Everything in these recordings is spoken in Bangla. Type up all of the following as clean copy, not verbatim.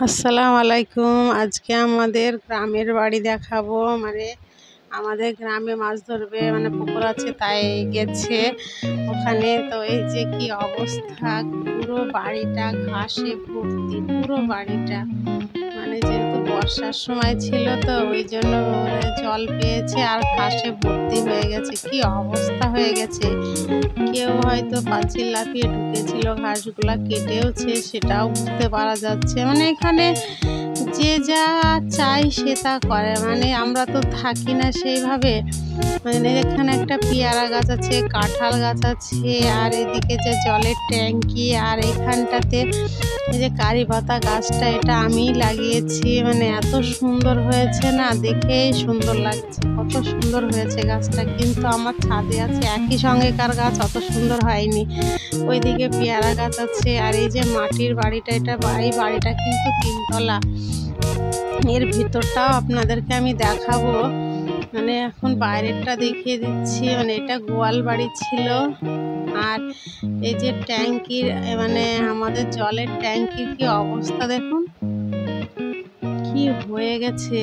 আসসালামু আলাইকুম। আজকে আমাদের গ্রামের বাড়ি দেখাবো। আমাদের গ্রামে মাছ ধরবে, পুকুর আছে, তাই গেছে ওখানে। তো এই যে কি অবস্থা, পুরো বাড়িটা ঘাসে ভর্তি, পুরো বাড়িটা। যেহেতু বর্ষার সময় ছিল, তো ওই জন্য জল পেয়েছে আর ঘাসে ভর্তি হয়ে গেছে। কি অবস্থা হয়ে গেছে! কেউ হয়তো পাঁচিল লাফিয়ে ঢুকেছিল, ঘাসগুলা কেটেওছে, সেটাও বুঝতে পারা যাচ্ছে। এখানে যে যা চাই সে তা করে। আমরা তো থাকি না সেইভাবে। এখানে একটা পেয়ারা গাছ আছে, কাঁঠাল গাছ আছে, আর এদিকে যে জলের ট্যাঙ্কি, আর এখানটাতে এই যে কারি পাতা গাছটা, এটা আমিই লাগিয়েছি। এত সুন্দর হয়েছে না, দেখেই সুন্দর লাগছে। কত সুন্দর হয়েছে গাছটা, কিন্তু আমার ছাদে আছে একই সঙ্গেকার গাছ, অত সুন্দর হয়নি। ওইদিকে পেয়ারা গাছ আছে, আর এই যে মাটির বাড়িটা, এই বাড়িটা কিন্তু 3 তলা। এর ভিতরটাও আপনাদেরকে আমি দেখাবো। এখন বাইরেরটা দেখিয়ে দিচ্ছি। এটা গোয়াল বাড়ি ছিল। আর এই যে ট্যাঙ্কির, আমাদের জলের ট্যাঙ্কির কি অবস্থা দেখুন, কি হয়ে গেছে।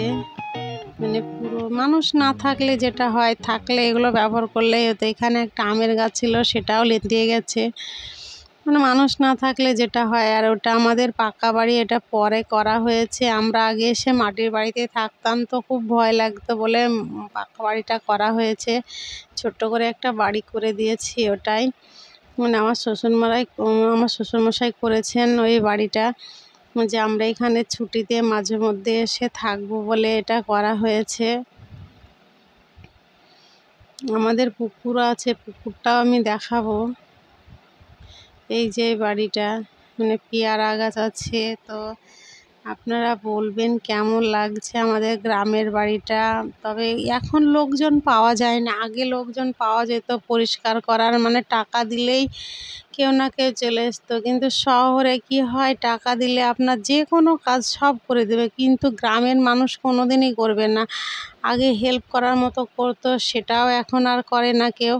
পুরো মানুষ না থাকলে যেটা হয়, থাকলে এগুলো ব্যবহার করলেই হতো। এখানে একটা আমের গাছ ছিল, সেটাও লেতিয়ে গেছে। মানুষ না থাকলে যেটা হয়। আর ওটা আমাদের পাকা বাড়ি, এটা পরে করা হয়েছে। আমরা আগে এসে মাটির বাড়িতে থাকতাম, তো খুব ভয় লাগতো বলে পাকা বাড়িটা করা হয়েছে। ছোট্ট করে একটা বাড়ি করে দিয়েছি ওটাই। আমার শ্বশুরমশাই করেছেন ওই বাড়িটা, যে আমরা এখানে ছুটিতে মাঝে মধ্যে এসে থাকবো বলে এটা করা হয়েছে। আমাদের পুকুরও আছে, পুকুরটাও আমি দেখাবো। এই যে বাড়িটা, পেয়ারা গাছ আছে। তো আপনারা বলবেন কেমন লাগছে আমাদের গ্রামের বাড়িটা। তবে এখন লোকজন পাওয়া যায় না, আগে লোকজন পাওয়া যেত পরিষ্কার করার। টাকা দিলেই কেউ না কেউ চলে আসতো। কিন্তু শহরে কি হয়, টাকা দিলে আপনার যে কোনো কাজ সব করে দেবে, কিন্তু গ্রামের মানুষ কোনোদিনই করবে না। আগে হেল্প করার মতো করতো, সেটাও এখন আর করে না কেউ।